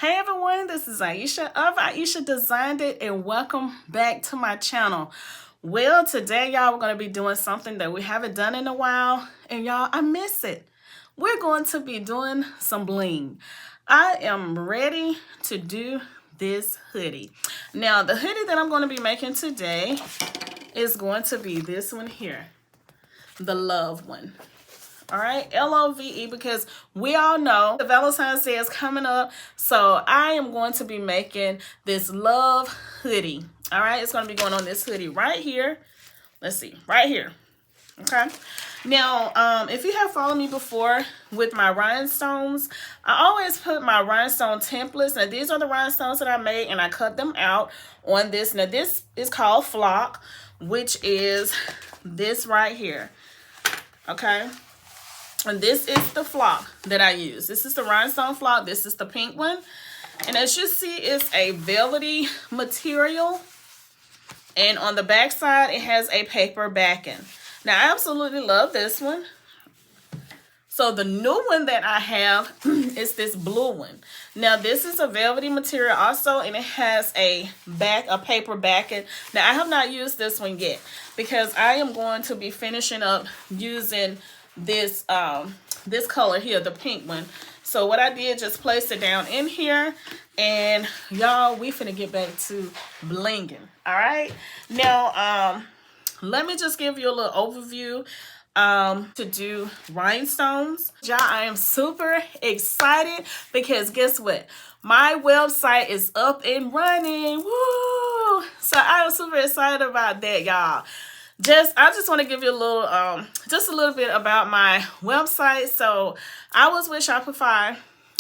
Hey everyone, this is Ieasha of Ieasha Designed It, and welcome back to my channel. Well, today y'all, we're going to be doing something that we haven't done in a while, and y'all, I miss it. We're going to be doing some bling. I am ready to do this hoodie. Now, the hoodie that I'm going to be making today is going to be this one here, the love one. All right, L-O-V-E, because we all know the Valentine's Day is coming up. So I am going to be making this love hoodie. All right, it's going to be going on this hoodie right here. Let's see, right here. Okay. Now, if you have followed me before with my rhinestones, I always put my rhinestone templates. Now, these are the rhinestones that I made, and I cut them out on this. Now, this is called flock, which is this right here. Okay. And this is the flock that I use. This is the rhinestone flock. This is the pink one. And as you see, it's a velvety material. And on the back side, it has a paper backing. Now, I absolutely love this one. So the new one that I have is this blue one. Now, this is a velvety material also, and it has a paper backing. Now, I have not used this one yet because I am going to be finishing up using this this color here, the pink one. So what I did, just place it down in here, and y'all, we finna get back to blinging. All right, now let me just give you a little overview to do rhinestones. Y'all, I am super excited because guess what, my website is up and running. Woo! So I am super excited about that, y'all. I just want to give you a little, just a little bit about my website. So I was with Shopify.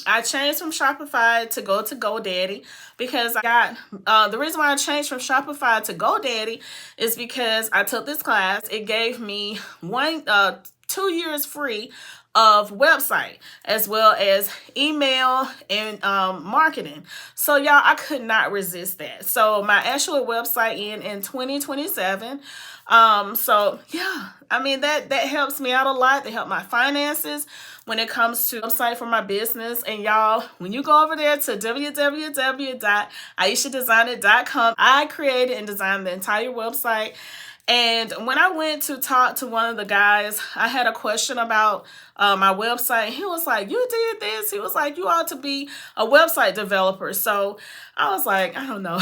I changed from Shopify to go to GoDaddy because I got, the reason why I changed from Shopify to GoDaddy is because I took this class. It gave me 2 years free of website as well as email and marketing. So y'all, I could not resist that. So my actual website in 2027. So yeah, I mean, that helps me out a lot. They help my finances when it comes to website for my business. And y'all, when you go over there to www.ieashadesignit.com, I created and designed the entire website. And when I went to talk to one of the guys, I had a question about my website. He was like, you did this? He was like, you ought to be a website developer. So I was like, I don't know.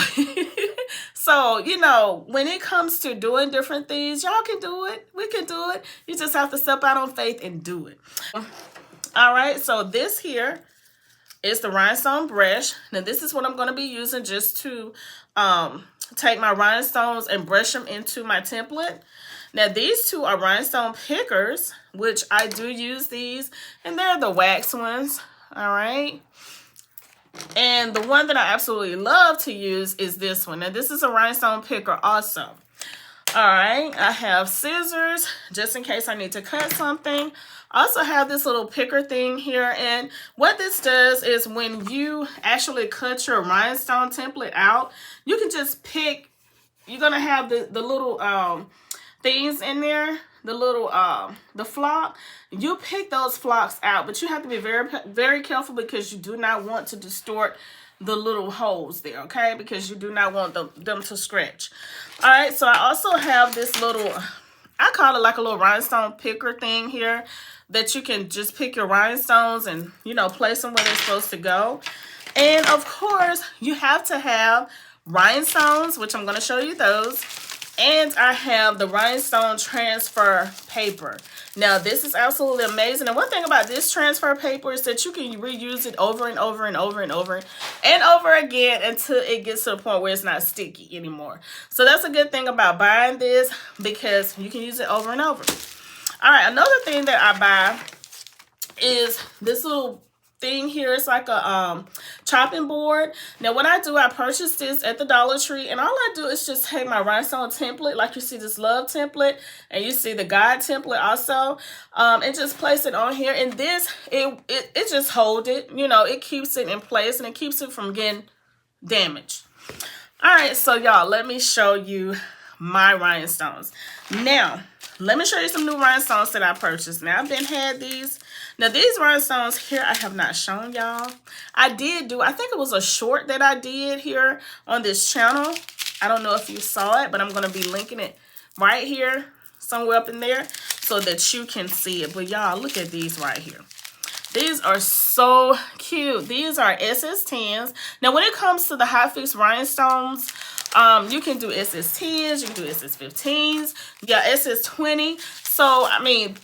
So, you know, when it comes to doing different things, y'all can do it. We can do it. You just have to step out on faith and do it. All right. So this here is the rhinestone brush. Now, this is what I'm going to be using just to take my rhinestones and brush them into my template. Now, these two are rhinestone pickers, which I do use these, and they're the wax ones. All right. And the one that I absolutely love to use is this one. Now, this is a rhinestone picker also. All right. I have scissors just in case I need to cut something. I also have this little picker thing here. And what this does is when you actually cut your rhinestone template out, you can just pick, you're going to have the little things in there, the little, the flock. You pick those flocks out, but you have to be very, very careful because you do not want to distort the little holes there, okay? Because you do not want them to scratch. All right, so I also have this little, I call it like a little rhinestone picker thing here that you can just pick your rhinestones and, you know, place them where they're supposed to go. And of course, you have to have rhinestones, which I'm going to show you those. And I have the rhinestone transfer paper. Now, this is absolutely amazing. And one thing about this transfer paper is that you can reuse it over and over and over and over and over again until it gets to the point where it's not sticky anymore. So that's a good thing about buying this because you can use it over and over. All right, another thing that I buy is this little thing here. It's like a chopping board. Now, what I do, I purchased this at the Dollar Tree, and all I do is just take my rhinestone template, like you see this love template, and you see the God template also, and just place it on here. And this, it just hold it, you know, it keeps it in place, and it keeps it from getting damaged. All right, so y'all, let me show you my rhinestones. Now, let me show you some new rhinestones that I purchased. Now, I've been had these. Now these rhinestones here, I have not shown y'all. I think it was a short that I did here on this channel. I don't know if you saw it, but I'm going to be linking it right here, somewhere up in there, so that you can see it. But y'all, look at these right here. These are so cute. These are SS10s. Now, when it comes to the hot fix rhinestones, you can do SS10s, you can do SS15s, you got SS20. So, I mean,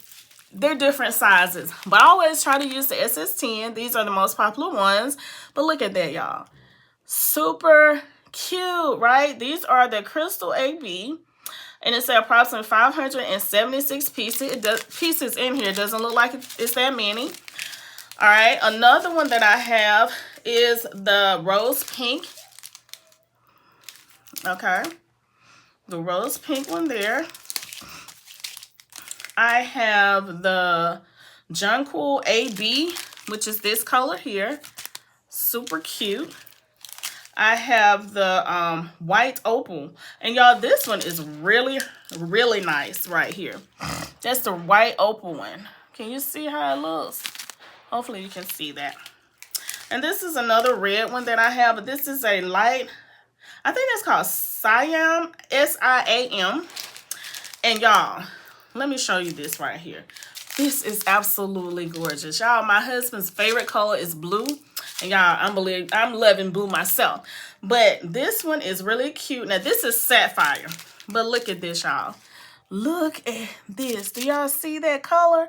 they're different sizes. But I always try to use the SS10. These are the most popular ones. But look at that, y'all. Super cute, right? These are the Crystal AB. And it's approximately 576 pieces in here. It doesn't look like it's that many. All right, another one that I have is the rose pink. Okay, the rose pink one there. I have the Jonquil AB, which is this color here. Super cute. I have the white opal. And y'all, this one is really, really nice right here. That's the white opal one. Can you see how it looks? Hopefully you can see that. And this is another red one that I have, but this is a light, I think it's called Siam, S-I-A-M. And y'all, let me show you this right here. This is absolutely gorgeous. Y'all, my husband's favorite color is blue. And y'all, I'm loving blue myself. But this one is really cute. Now, this is sapphire. But look at this, y'all. Look at this. Do y'all see that color?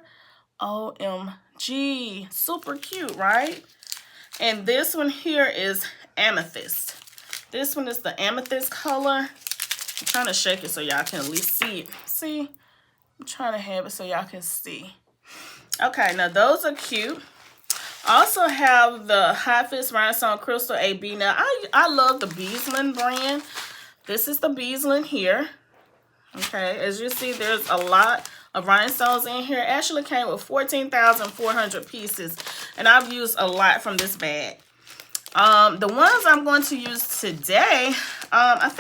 OMG. Super cute, right? And this one here is amethyst. This one is the amethyst color. I'm trying to shake it so y'all can at least see it. See? I'm trying to have it so y'all can see. Okay, now those are cute. I also have the Hot Fix Rhinestone Crystal AB. Now, I love the Beesland brand. This is the Beesland here. Okay, as you see, there's a lot of rhinestones in here. It actually came with 14,400 pieces, and I've used a lot from this bag. The ones I'm going to use today, I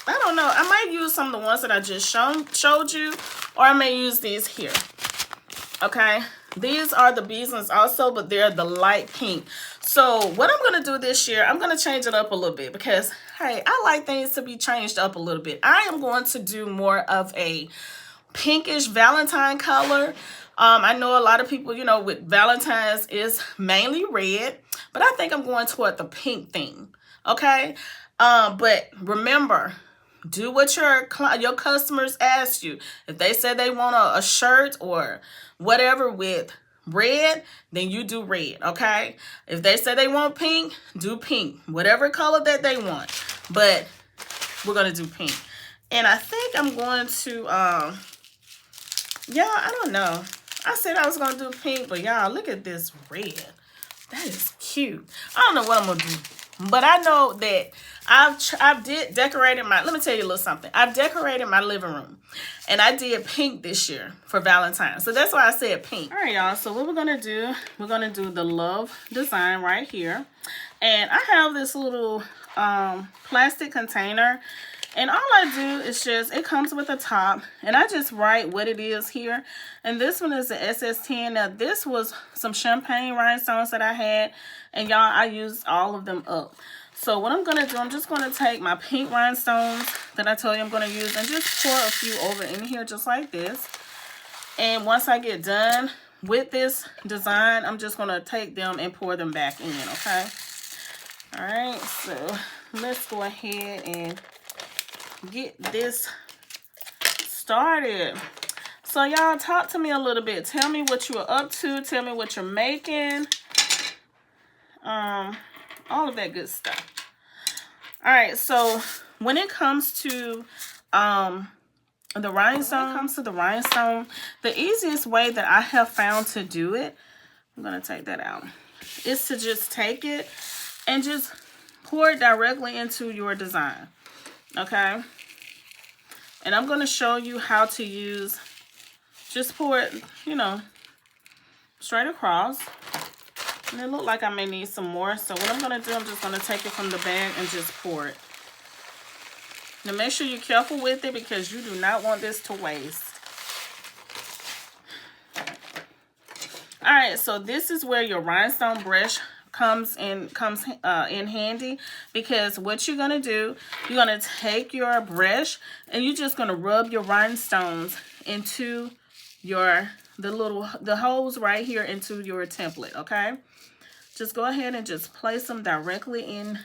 don't know, I might use some of the ones that I just showed you, or I may use these here. Okay, these are the Beeslands also, but they're the light pink. So what I'm going to do this year, I'm going to change it up a little bit because, hey, I like things to be changed up a little bit. I am going to do more of a pinkish Valentine color. I know a lot of people, you know, with Valentine's is mainly red, but I think I'm going toward the pink theme. Okay, but remember, do what your customers ask you. If they say they want a shirt or whatever with red, then you do red, okay? If they say they want pink, do pink. Whatever color that they want. But we're going to do pink. And I think I'm going to, y'all, I don't know. I said I was going to do pink, but y'all, look at this red. That is cute. I don't know what I'm going to do. But I know that I've decorated my, let me tell you a little something. I've decorated my living room. And I did pink this year for Valentine. So that's why I said pink. All right, y'all. So what we're going to do, we're going to do the love design right here. And I have this little plastic container. And all I do is just, it comes with a top. And I just write what it is here. And this one is the SS10. Now, this was some champagne rhinestones that I had. And y'all, I used all of them up. So what I'm going to do, I'm just going to take my pink rhinestones that I told you I'm going to use and just pour a few over in here just like this. And once I get done with this design, I'm just going to take them and pour them back in, okay? All right, so let's go ahead and get this started. So y'all, talk to me a little bit. Tell me what you're up to. Tell me what you're making. All of that good stuff. All right, so when it comes to the rhinestone, the easiest way that I have found to do it, I'm gonna take that out, is to just take it and just pour it directly into your design. Okay, and I'm gonna show you how to use, just pour it, you know, straight across. And it looked like I may need some more. So what I'm going to do, I'm just going to take it from the bag and just pour it. Now make sure you're careful with it because you do not want this to waste. All right, so this is where your rhinestone brush comes in handy, because what you're gonna do, you're gonna take your brush and you're just gonna rub your rhinestones into the holes right here into your template. Okay, just go ahead and just place them directly in,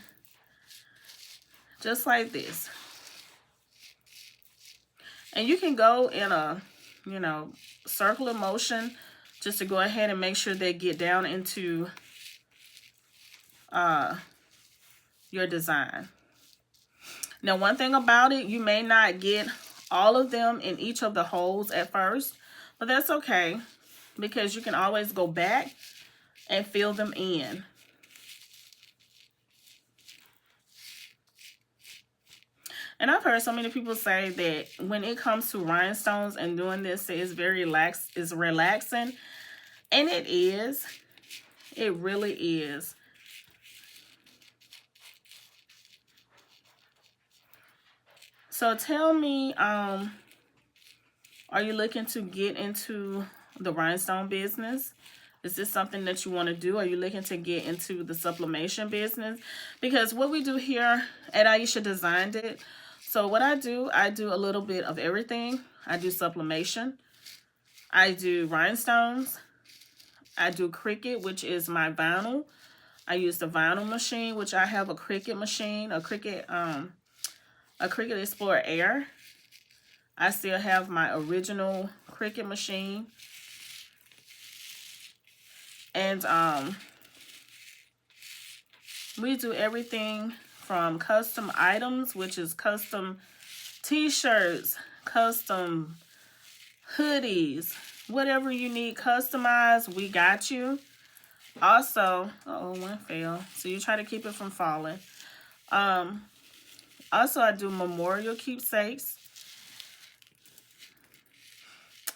just like this. And you can go in a, circular motion, just to go ahead and make sure they get down into your design. Now, one thing about it, you may not get all of them in each of the holes at first, but that's okay, because you can always go back and fill them in. And I've heard so many people say that when it comes to rhinestones and doing this, it's very relaxing. And it is. It really is. So tell me, are you looking to get into the rhinestone business? Is this something that you want to do? Are you looking to get into the sublimation business? Because what we do here at Ieasha Designed It, so what I do a little bit of everything. I do sublimation. I do rhinestones. I do Cricut, which is my vinyl. I use the vinyl machine, which I have a Cricut machine, a Cricut Explorer Air. I still have my original Cricut machine. And we do everything from custom items, which is custom t-shirts, custom hoodies, whatever you need customized, we got you. Also, one fell. So you try to keep it from falling. Also, I do memorial keepsakes.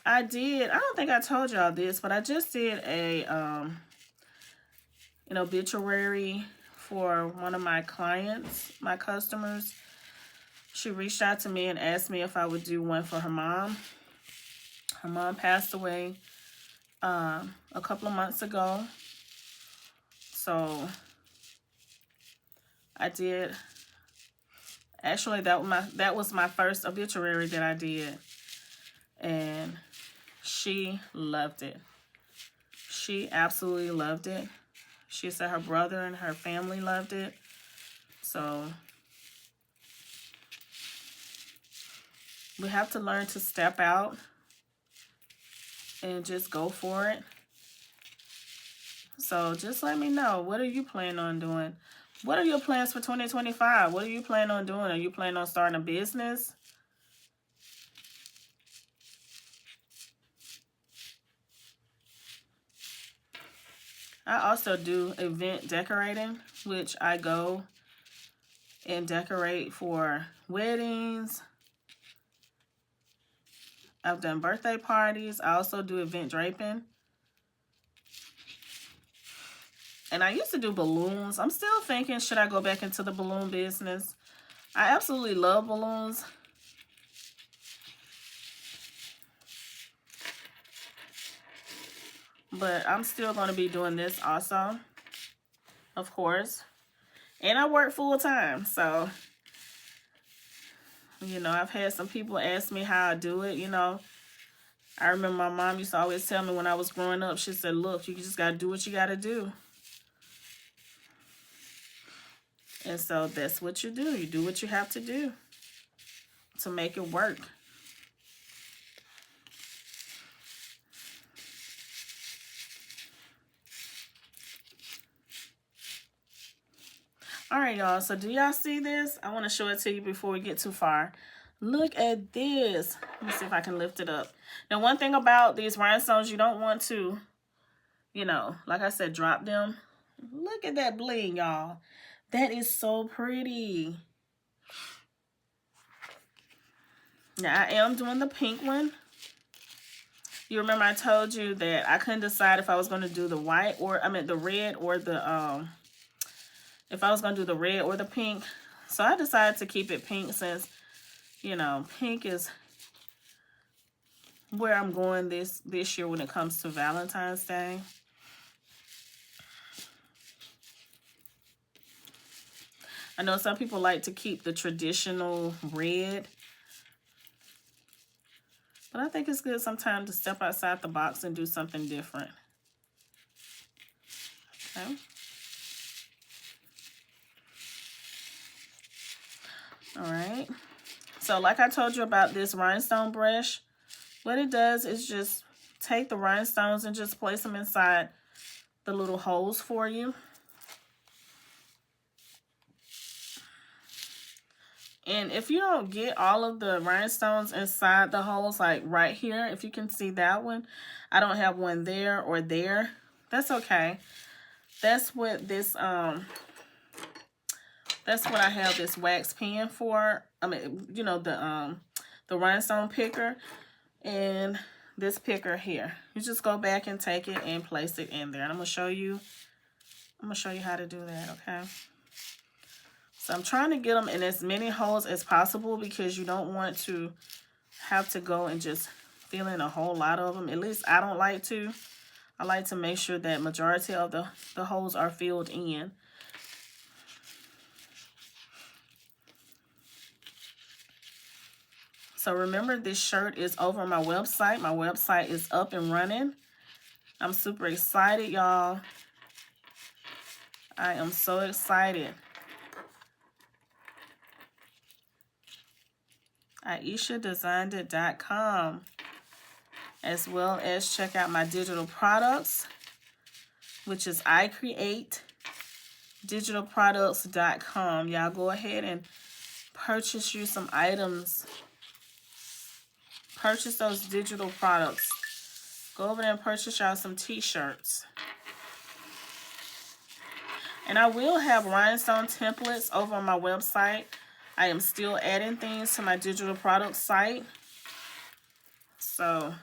I don't think I told y'all this, but I just did a an obituary for one of my clients, my customers. She reached out to me and asked me if I would do one for her mom. Her mom passed away a couple of months ago. So I did. Actually, that was my first obituary that I did. And she loved it. She absolutely loved it. She said her brother and her family loved it. So we have to learn to step out and just go for it. So just let me know. What are you planning on doing? What are your plans for 2025? What are you planning on doing? Are you planning on starting a business? I also do event decorating, which I go and decorate for weddings. I've done birthday parties. I also do event draping. And I used to do balloons. I'm still thinking, should I go back into the balloon business? I absolutely love balloons. But I'm still going to be doing this also, of course. And I work full time. So, I've had some people ask me how I do it, I remember my mom used to always tell me when I was growing up, she said, look, you just got to do what you got to do. And so that's what you do. You do what you have to do to make it work. All right, y'all. So do y'all see this? I want to show it to you before we get too far. Look at this. Let me see if I can lift it up. Now, one thing about these rhinestones, you don't want to, like I said, drop them. Look at that bling, y'all. That is so pretty. Now, I am doing the pink one. You remember I told you that I couldn't decide if I was going to do the red or the, if I was going to do the red or the pink. So I decided to keep it pink since, pink is where I'm going this year when it comes to Valentine's Day. I know some people like to keep the traditional red, but I think it's good sometimes to step outside the box and do something different. Okay. All right. So like I told you about this rhinestone brush, what it does is just take the rhinestones and just place them inside the little holes for you. And if you don't get all of the rhinestones inside the holes, like right here, if you can see that one, I don't have one there or there. That's okay. That's what this, that's what I have this wax pen for. I mean, you know, the rhinestone picker and this picker here. You just go back and take it and place it in there. And I'm gonna show you how to do that, okay? So I'm trying to get them in as many holes as possible because you don't want to have to go and just fill in a whole lot of them. At least I don't like to. I like to make sure that majority of the holes are filled in. So remember, this shirt is over on my website. My website is up and running. I'm super excited, y'all. I am so excited. IeashaDesignedIt.com, as well as check out my digital products, which is iCreateDigitalProducts.com. Y'all go ahead and purchase you some items. Purchase those digital products. Go over there and purchase y'all some t-shirts. And I will have rhinestone templates over on my website. I am still adding things to my digital product site. So,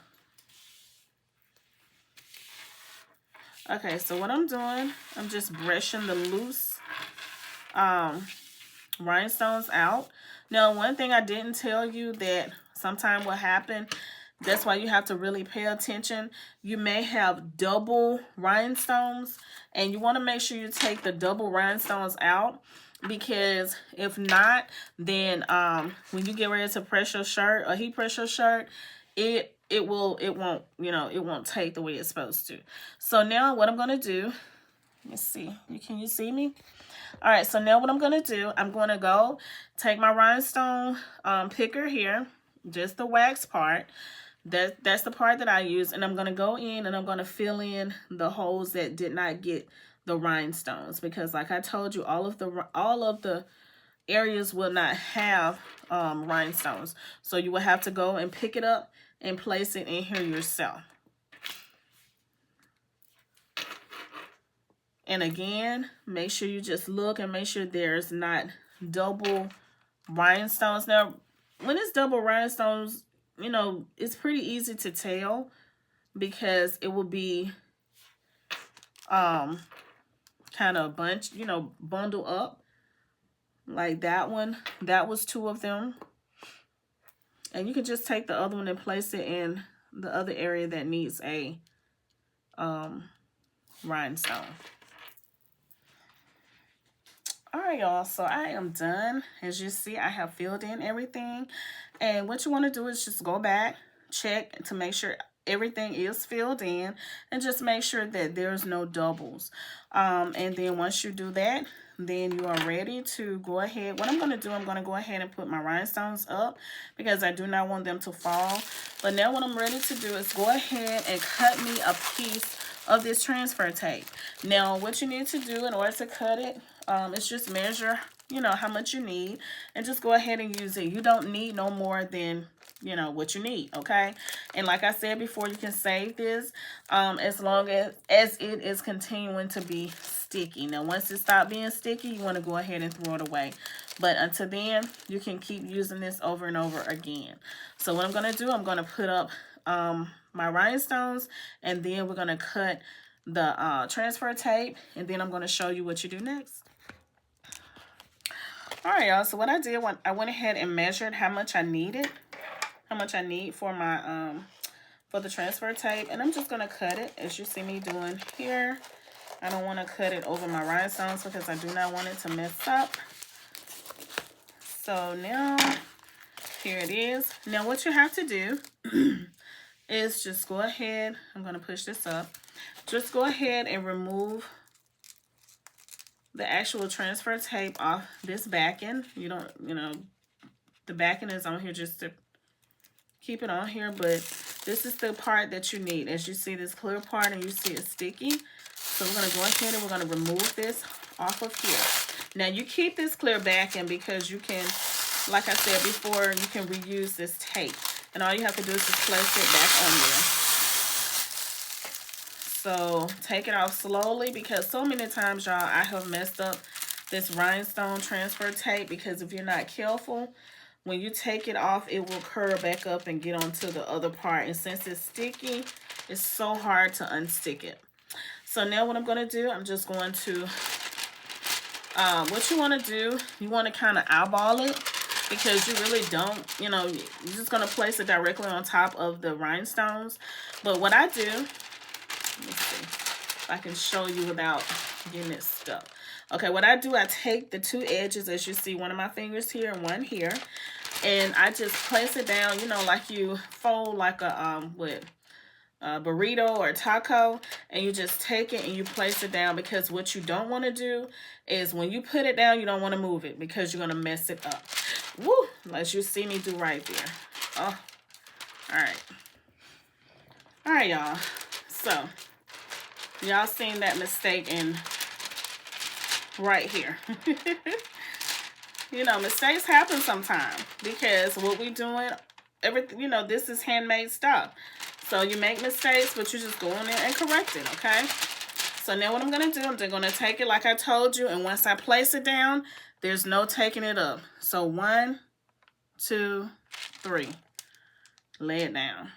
okay, so what I'm doing, I'm just brushing the loose rhinestones out. Now, one thing I didn't tell you that sometime will happen, that's why you have to really pay attention. You may have double rhinestones, and you want to make sure you take the double rhinestones out, because if not, then when you get ready to press your shirt or heat press your shirt, it won't, you know, it won't take the way it's supposed to. So now what I'm going to do, let me see, can you see me? All right, so now what I'm going to do, I'm going to go take my rhinestone picker here, just the wax part. That's the part that I use, and I'm going to go in and I'm going to fill in the holes that did not get the rhinestones, because like I told you, all of the areas will not have rhinestones. So you will have to go and pick it up and place it in here yourself. And again, make sure you just look and make sure there's not double rhinestones. Now, when it's double rhinestones, you know, it's pretty easy to tell, because it will be kind of bundle up like that one. That was 2 of them. And you can just take the other one and place it in the other area that needs a rhinestone. All right, y'all, so I am done. As you see, I have filled in everything. And what you want to do is just go back, check to make sure everything is filled in, and just make sure that there's no doubles. And then once you do that, then you are ready to go ahead. What I'm going to do, I'm going to go ahead and put my rhinestones up, because I do not want them to fall. But now what I'm ready to do is go ahead and cut me a piece of this transfer tape. Now, what you need to do in order to cut it, is just measure, you know, how much you need, and just go ahead and use it. You don't need no more than, you know, what you need, okay? And like I said before, you can save this as long as it is continuing to be sticky. Now, once it stops being sticky, you want to go ahead and throw it away. But until then, you can keep using this over and over again. So what I'm going to do, I'm going to put up my rhinestones, and then we're going to cut the transfer tape, and then I'm going to show you what you do next. All right, y'all, so what I did, I went ahead and measured how much I needed, how much I need for my for the transfer tape, and I'm just going to cut it as you see me doing here. I don't want to cut it over my rhinestones because I do not want it to mess up. So now, here it is. Now what you have to do is just go ahead. I'm going to push this up. Just go ahead and remove the actual transfer tape off this backing. You don't, the backing is on here just to keep it on here, but this is the part that you need. As you see this clear part and you see it's sticky. So we're going to go ahead and we're going to remove this off of here. Now you keep this clear backing because you can, like I said before, you can reuse this tape. And all you have to do is just place it back on there. So take it off slowly, because so many times, y'all, I have messed up this rhinestone transfer tape, because if you're not careful, when you take it off, it will curl back up and get onto the other part. And since it's sticky, it's so hard to unstick it. So now what I'm going to do, I'm just going to, what you want to do, you want to kind of eyeball it, because you really don't, you're just going to place it directly on top of the rhinestones. But what I do, let me see if I can show you without getting it stuck. Okay, what I do, I take the two edges, as you see, one of my fingers here and one here, and I just place it down, like you fold like a burrito or taco, and you just take it and you place it down, because what you don't want to do is when you put it down, you don't want to move it, because you're going to mess it up. Woo! As you see me do right there. Oh, all right. All right, y'all. So, y'all seen that mistake in right here. Mistakes happen sometimes, because what we doing, everything, this is handmade stuff. So you make mistakes, but you just go in there and correct it, okay? So now what I'm going to do, I'm just going to take it like I told you, and once I place it down, there's no taking it up. So 1, 2, 3. Lay it down.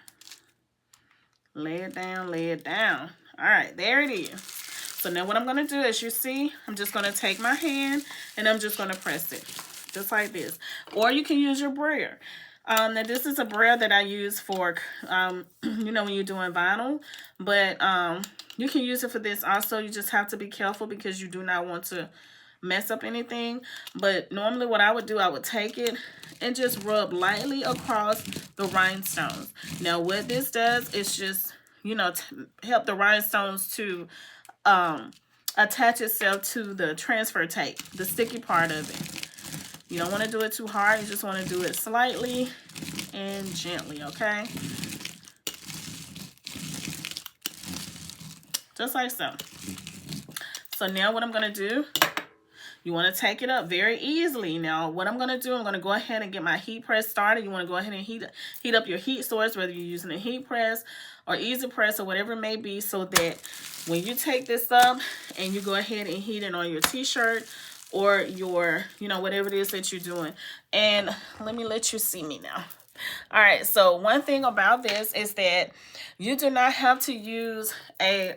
Lay it down, lay it down. All right, there it is. So now what I'm going to do, as you see, I'm just going to take my hand and I'm just going to press it. Just like this. Or you can use your brayer. Now this is a brayer that I use for, when you're doing vinyl. But you can use it for this also. You just have to be careful, because you do not want to mess up anything. But normally what I would do, I would take it and just rub lightly across the rhinestones. Now what this does is just, help the rhinestones to attach itself to the transfer tape, the sticky part of it. You don't want to do it too hard. You just want to do it slightly and gently, okay? Just like so. So now what I'm going to do, you want to take it up very easily. Now, what I'm going to do, I'm going to go ahead and get my heat press started. You want to go ahead and heat up your heat source, whether you're using a heat press or easy press or whatever it may be, so that when you take this up and you go ahead and heat it on your t-shirt or your, whatever it is that you're doing. And let me let you see me now. All right, so one thing about this is that you do not have to use a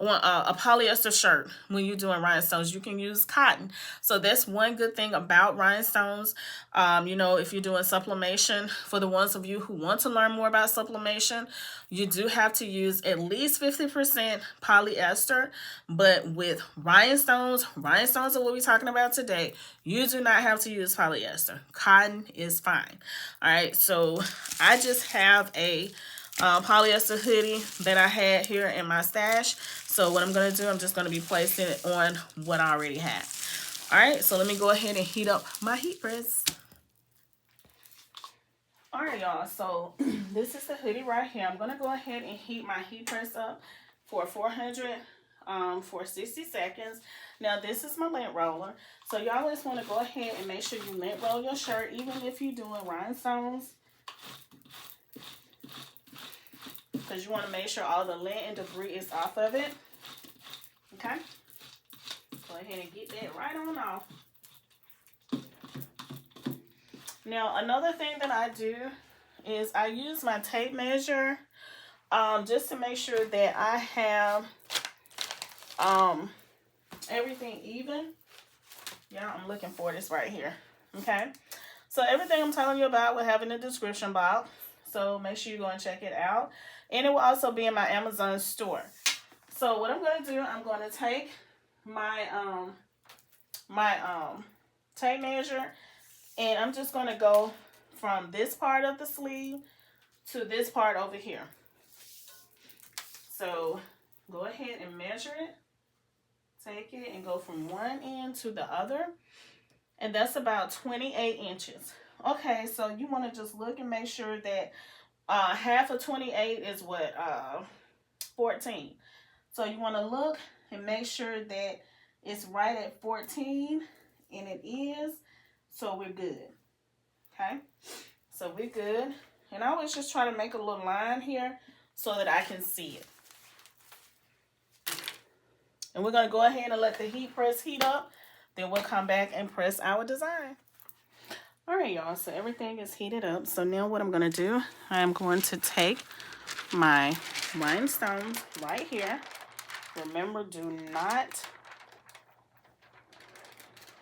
polyester shirt when you're doing rhinestones. You can use cotton. So that's one good thing about rhinestones. If you're doing sublimation, for the ones of you who want to learn more about sublimation, you do have to use at least 50% polyester. But with rhinestones are what we're talking about today, you do not have to use polyester. Cotton is fine. All right, so I just have a polyester hoodie that I had here in my stash. So what I'm going to do, I'm just going to be placing it on what I already have. All right, so let me go ahead and heat up my heat press. All right, y'all, so this is the hoodie right here. I'm going to go ahead and heat my heat press up for 400 for 60 seconds. Now, this is my lint roller. So you always want to go ahead and make sure you lint roll your shirt, even if you're doing rhinestones, because you want to make sure all the lint and debris is off of it. Okay? Go ahead and get that right on off. Now, another thing that I do is I use my tape measure just to make sure that I have everything even. Yeah, I'm looking for this right here. Okay? So everything I'm telling you about will have in the description box. So make sure you go and check it out. And it will also be in my Amazon store. So what I'm going to do, I'm going to take my tape measure, And I'm just going to go from this part of the sleeve to this part over here. So go ahead and measure it. Take it and go from one end to the other. And that's about 28 inches. Okay, so you want to just look and make sure that half of 28 is what? 14. So you want to look and make sure that it's right at 14, and it is. So we're good. Okay, so we're good. And I always just try to make a little line here so that I can see it. And we're going to go ahead and let the heat press heat up. Then we'll come back and press our design. All right, y'all. So everything is heated up. So now what I'm going to do, I'm going to take my rhinestones right here. Remember, do not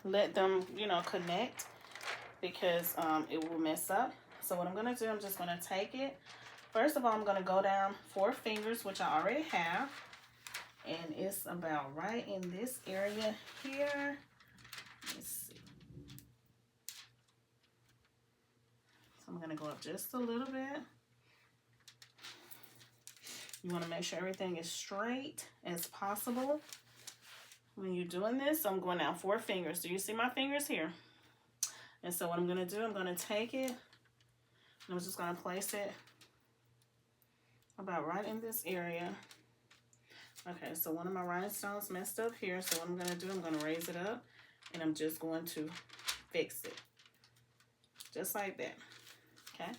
let them, connect, because it will mess up. So what I'm going to do, I'm just going to take it. First of all, I'm going to go down 4 fingers, which I already have. And it's about right in this area here. Let's see. So I'm going to go up just a little bit. You want to make sure everything is straight as possible when you're doing this. So I'm going down 4 fingers. Do you see my fingers here? And so what I'm going to do, I'm going to take it, and I'm just going to place it about right in this area. Okay, so one of my rhinestones messed up here. So what I'm going to do, I'm going to raise it up, and I'm just going to fix it. Just like that. Okay,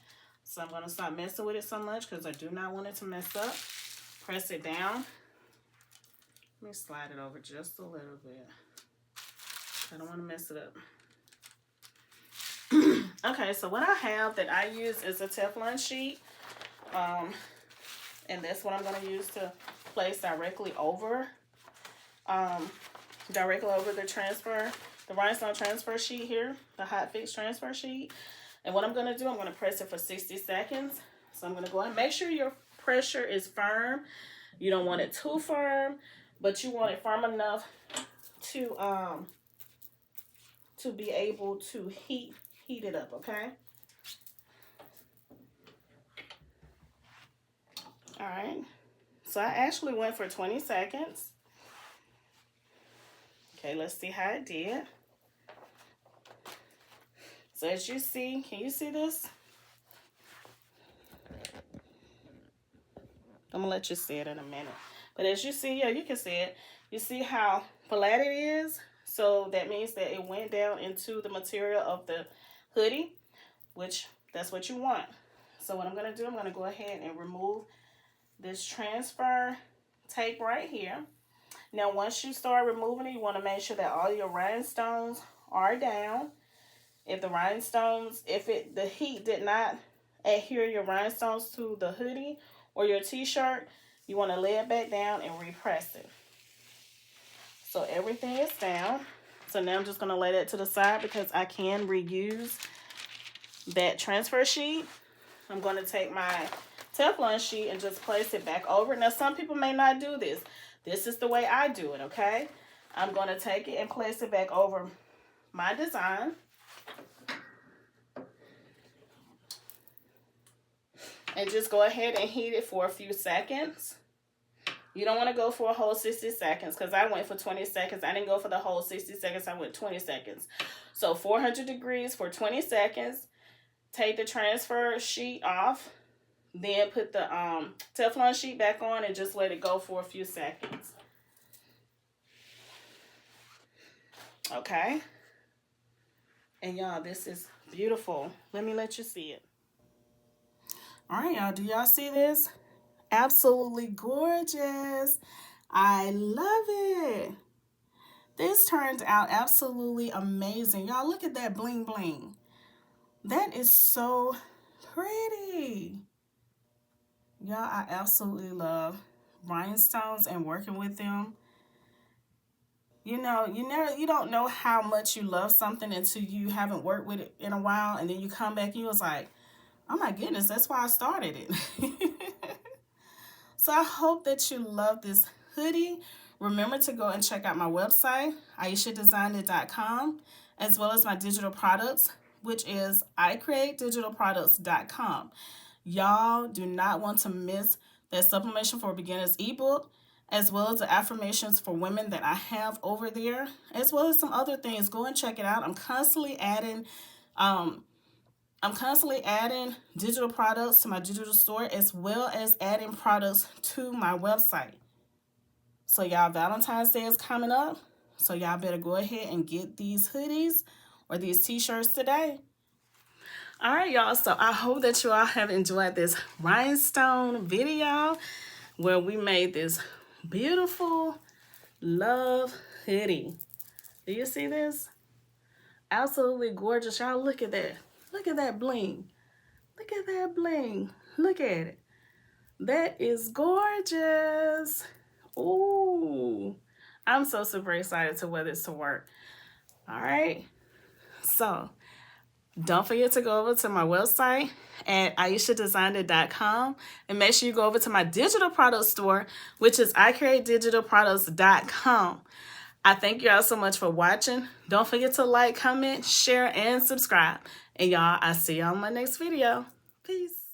so I'm going to stop messing with it so much because I do not want it to mess up. Press it down. Let me slide it over just a little bit. I don't want to mess it up. Okay, so what I have that I use is a Teflon sheet. And that's what I'm going to use to place directly over the rhinestone transfer sheet here, the hot fix transfer sheet. And what I'm going to do, I'm going to press it for 60 seconds. So I'm going to go ahead and make sure your pressure is firm. You don't want it too firm, but you want it firm enough to be able to heat it up, okay? All right. So I actually went for 20 seconds. Okay, let's see how it did. So as you see, can you see this? I'm gonna let you see it in a minute. But as you see, yeah, you can see it. You see how flat it is? So that means that it went down into the material of the hoodie, which that's what you want. So what I'm gonna do, I'm gonna go ahead and remove this transfer tape right here. Now, once you start removing it, you want to make sure that all your rhinestones are down. If the heat did not adhere your rhinestones to the hoodie or your t-shirt, you want to lay it back down and repress it. So everything is down. So now I'm just going to lay that to the side because I can reuse that transfer sheet. I'm going to take my Teflon sheet and just place it back over. Now, some people may not do this. This is the way I do it, okay? I'm going to take it and place it back over my design. And just go ahead and heat it for a few seconds. You don't want to go for a whole 60 seconds because I went for 20 seconds. I didn't go for the whole 60 seconds. I went 20 seconds. So 400 degrees for 20 seconds. Take the transfer sheet off. Then put the Teflon sheet back on and just let it go for a few seconds. Okay. And y'all, this is beautiful. Let me let you see it. All right, y'all. Do y'all see this? Absolutely gorgeous. I love it. This turned out absolutely amazing. Y'all, look at that bling bling. That is so pretty. Y'all, I absolutely love rhinestones and working with them. You know, you don't know how much you love something until you haven't worked with it in a while, and then you come back and you was like, oh my goodness, that's why I started it. So I hope that you love this hoodie. Remember to go and check out my website, IeashaDesignIt.com, as well as my digital products, which is icreatedigitalproducts.com. Y'all do not want to miss that Supplementation for Beginners ebook, as well as the affirmations for women that I have over there, as well as some other things. Go and check it out. I'm constantly adding digital products to my digital store, as well as adding products to my website. So y'all, Valentine's Day is coming up. So y'all better go ahead and get these hoodies or these t-shirts today. All right, y'all. So I hope that you all have enjoyed this rhinestone video where we made this beautiful love hoodie. Do you see this? Absolutely gorgeous. Y'all, look at that. Look at that bling. Look at that bling. Look at it. That is gorgeous. Ooh. I'm so super excited to wear this to work. All right. So don't forget to go over to my website at IeashaDesigned.com and make sure you go over to my digital product store, which is ICreateDigitalProducts.com. I thank y'all so much for watching. Don't forget to like, comment, share, and subscribe. And y'all, I'll see y'all in my next video. Peace.